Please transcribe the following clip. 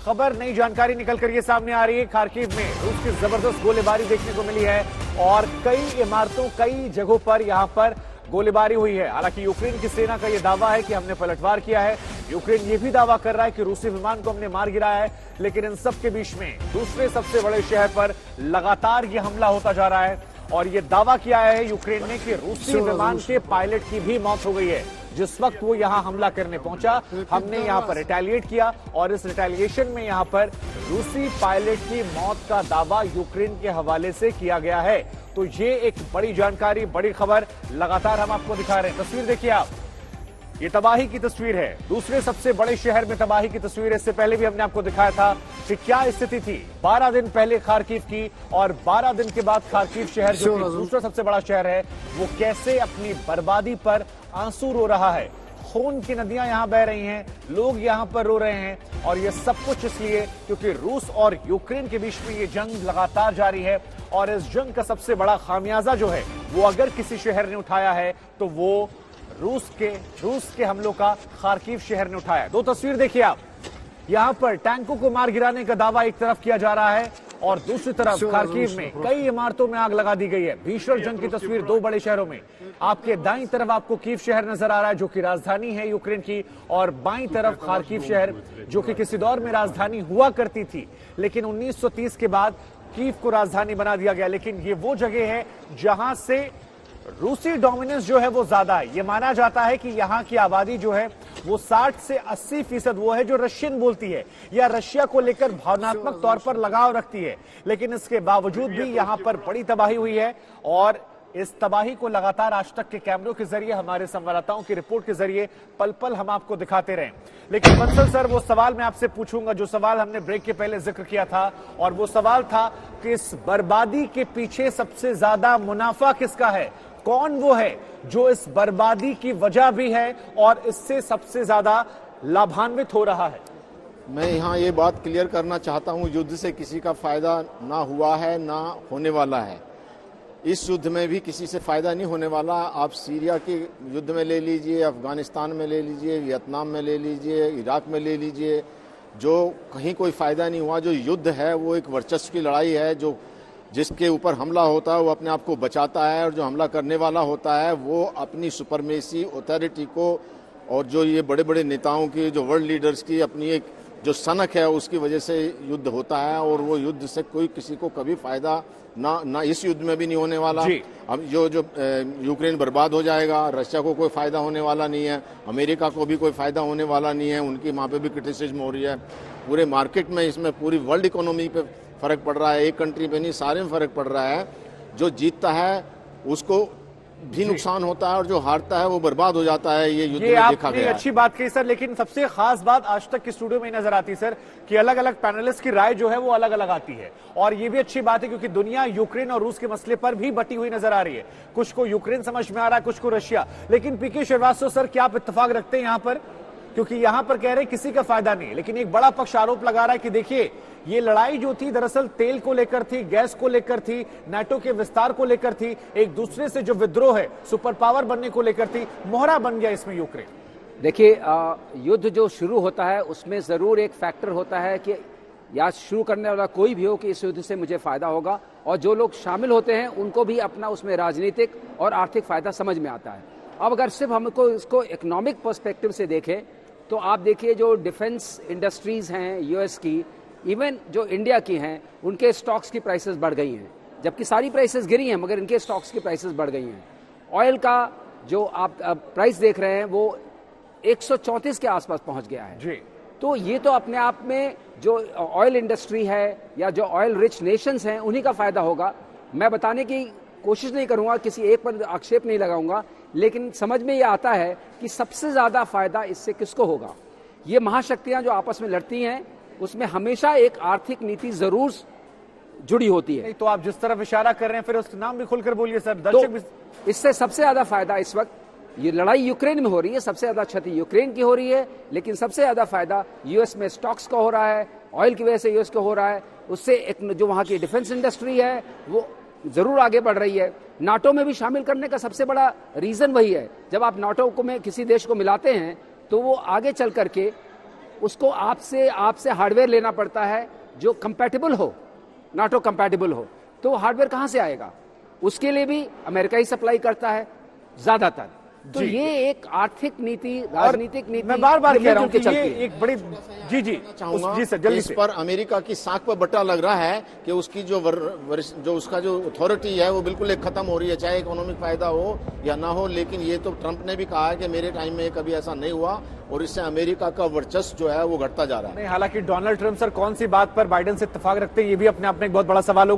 खबर, नई जानकारी निकल कर ये सामने आ रही है। खार्किव में रूस की जबरदस्त गोलीबारी देखने को मिली है और कई इमारतों, कई जगहों पर यहां पर गोलीबारी हुई है। हालांकि यूक्रेन की सेना का यह दावा है कि हमने पलटवार किया है। यूक्रेन ये भी दावा कर रहा है कि रूसी विमान को हमने मार गिराया है। लेकिन इन सब के बीच में दूसरे सबसे बड़े शहर पर लगातार यह हमला होता जा रहा है और यह दावा किया है यूक्रेन ने कि रूसी विमान के पायलट की भी मौत हो गई है। जिस वक्त वो यहां हमला करने पहुंचा, हमने यहां पर रिटेलिएट किया और इस रिटेलिएशन में यहां पर रूसी पायलट की मौत का दावा यूक्रेन के हवाले से किया गया है। तो ये एक बड़ी जानकारी, बड़ी खबर लगातार हम आपको दिखा रहे हैं। तस्वीर देखिए आप, ये तबाही की तस्वीर है। दूसरे सबसे बड़े शहर में तबाही की तस्वीर। इससे पहले भी हमने आपको दिखाया था कि क्या स्थिति थी 12 दिन पहले खार्किव की, और 12 दिन के बाद खार्किव शहर जो कि दूसरा सबसे बड़ा शहर है, वो कैसे अपनी बर्बादी पर आंसू रो रहा है। खून की नदियां यहां बह रही हैं, लोग यहां पर रो रहे हैं और ये सब कुछ इसलिए क्योंकि रूस और यूक्रेन के बीच में ये जंग लगातार जारी है। और इस जंग का सबसे बड़ा खामियाजा जो है वो अगर किसी शहर ने उठाया है तो वो रूस के हमलों का खार्किव शहर ने उठाया। दो तस्वीर देखिए आप, यहां पर टैंकों को मार गिराने का दावा एक तरफ किया जा रहा है और दूसरी तरफ खार्किव में कई इमारतों में आग लगा दी गई है। भीषण जंग की तस्वीर दो बड़े शहरों में। आपके दाईं तरफ आपको कीव शहर नजर आ रहा है जो कि राजधानी है यूक्रेन की, और बाईं तरफ खार्किव शहर जो कि किसी दौर में राजधानी हुआ करती थी, लेकिन 1930 के बाद कीव को राजधानी बना दिया गया। लेकिन ये वो जगह है जहां से रूसी डोमिनेंस जो है वो ज्यादा है। ये माना जाता है कि यहां की आबादी जो है वो 60 से 80% वो है जो रशियन बोलती है या रशिया को लेकर भावनात्मक तौर पर लगाव रखती है। लेकिन इसके बावजूद भी यहां पर बड़ी तबाही हुई है और इस तबाही को लगातार आज तक के कैमरों के जरिए, हमारे संवाददाताओं की रिपोर्ट के जरिए पल पल हम आपको दिखाते रहे। लेकिन बंसल सर, वो सवाल मैं आपसे पूछूंगा जो सवाल हमने ब्रेक के पहले जिक्र किया था, और वो सवाल था कि इस बर्बादी के पीछे सबसे ज्यादा मुनाफा किसका है? कौन वो है जो इस बर्बादी की वजह भी है और इससे सबसे ज्यादा लाभान्वित हो रहा है? मैं यहाँ ये बात क्लियर करना चाहता हूँ, युद्ध से किसी का फायदा ना हुआ है ना होने वाला है। इस युद्ध में भी किसी से फायदा नहीं होने वाला। आप सीरिया के युद्ध में ले लीजिए, अफगानिस्तान में ले लीजिए, वियतनाम में ले लीजिए, इराक में ले लीजिए, जो कहीं कोई फायदा नहीं हुआ। जो युद्ध है वो एक वर्चस्व की लड़ाई है। जो जिसके ऊपर हमला होता है वो अपने आप को बचाता है, और जो हमला करने वाला होता है वो अपनी सुपरमेसी अथॉरिटी को, और जो ये बड़े बड़े नेताओं की, जो वर्ल्ड लीडर्स की अपनी एक जो सनक है उसकी वजह से युद्ध होता है। और वो युद्ध से कोई किसी को कभी फायदा ना इस युद्ध में भी नहीं होने वाला। अब जो यूक्रेन बर्बाद हो जाएगा, रशिया को कोई फायदा होने वाला नहीं है, अमेरिका को भी कोई फायदा होने वाला नहीं है। उनकी वहाँ पे भी क्रिटिसिज्म हो रही है। पूरे मार्केट में, इसमें पूरी वर्ल्ड इकोनॉमी पे फर्क पड़ रहा है। एक कंट्री पे नहीं, सारे में फर्क पड़ रहा है। जो जीतता है उसको भी नुकसान होता है और जो हारता है वो बर्बाद हो जाता है। ये युद्ध में देखा गया है। अच्छी बात कही सर, लेकिन सबसे खास बात आज तक के स्टूडियो में नजर आती है सर कि अलग अलग पैनलिस्ट की राय जो है वो अलग अलग आती है। और ये भी अच्छी बात है क्योंकि दुनिया यूक्रेन और रूस के मसले पर भी बटी हुई नजर आ रही है। कुछ को यूक्रेन समझ में आ रहा है, कुछ को रशिया। लेकिन पीके श्रीवास्तव सर, क्या आप इत्तेफाक रखते हैं यहाँ पर? क्योंकि यहां पर कह रहे हैं किसी का फायदा नहीं, लेकिन एक बड़ा पक्ष आरोप लगा रहा है कि देखिए ये लड़ाई जो थी दरअसल तेल को लेकर थी, गैस को लेकर थी, नाटो के विस्तार को लेकर थी, एक दूसरे से जो विद्रोह है सुपर पावर बनने को लेकर थी। मोहरा बन गया इसमें यूक्रेन। देखिए, युद्ध जो शुरू होता है उसमें जरूर एक फैक्टर होता है कि या शुरू करने वाला कोई भी हो कि इस युद्ध से मुझे फायदा होगा, और जो लोग शामिल होते हैं उनको भी अपना उसमें राजनीतिक और आर्थिक फायदा समझ में आता है। अब अगर सिर्फ हमको इसको इकोनॉमिक पर्सपेक्टिव से देखें तो आप देखिए जो डिफेंस इंडस्ट्रीज हैं यूएस की, इवन जो इंडिया की हैं, उनके स्टॉक्स की प्राइसेस बढ़ गई हैं, जबकि सारी प्राइसेस गिरी हैं मगर इनके स्टॉक्स की प्राइसेस बढ़ गई हैं। ऑयल का जो आप प्राइस देख रहे हैं वो 134 के आसपास पहुंच गया है जी। तो ये तो अपने आप में जो ऑयल इंडस्ट्री है या जो ऑयल रिच नेशंस हैं उन्हीं का फायदा होगा। मैं बताने की कोशिश नहीं करूंगा, किसी एक पर आक्षेप नहीं लगाऊंगा, लेकिन समझ में ये आता है कि सबसे ज्यादा फायदा इससे किसको होगा। ये महाशक्तियां जो आपस में लड़ती हैं उसमें हमेशा एक आर्थिक नीति जरूर जुड़ी होती है। तो आप जिस तरफ इशारा कर रहे हैं फिर उसका नाम भी खुलकर बोलिए सर, दर्शक भी। इससे सबसे ज्यादा फायदा इस वक्त ये लड़ाई यूक्रेन में हो रही है, सबसे ज्यादा क्षति यूक्रेन की हो रही है, लेकिन सबसे ज्यादा फायदा यूएस में स्टॉक्स का हो रहा है, ऑयल की वजह से यूएस को हो रहा है। उससे एक जो वहां की डिफेंस इंडस्ट्री है वो जरूर आगे बढ़ रही है। नाटो में भी शामिल करने का सबसे बड़ा रीजन वही है। जब आप नाटो को में किसी देश को मिलाते हैं तो वो आगे चल करके उसको आपसे हार्डवेयर लेना पड़ता है जो कंपैटिबल हो, नाटो कंपैटिबल हो, तो हार्डवेयर कहां से आएगा? उसके लिए भी अमेरिका ही सप्लाई करता है ज्यादातर। तो ये एक आर्थिक नीति, राजनीतिक नीति, मैं बार बार कह रहा हूं कि मिलजुल के ये चलती है। एक बड़ी चाहूंगा जी सर, जल्दी इस से। पर अमेरिका की साख पर बट्टा लग रहा है कि उसकी जो उसका जो अथॉरिटी है वो बिल्कुल एक खत्म हो रही है, चाहे इकोनॉमिक फायदा हो या ना हो। लेकिन ये तो ट्रंप ने भी कहा है कि मेरे टाइम में कभी ऐसा नहीं हुआ और इससे अमेरिका का वर्चस्व जो है वो घटता जा रहा है। नहीं, हालांकि डोनाल्ड ट्रंप सर कौन सी बात पर बाइडेन से इत्तेफाक रखते हैं, ये भी अपने आप में एक बहुत बड़ा सवाल होगा।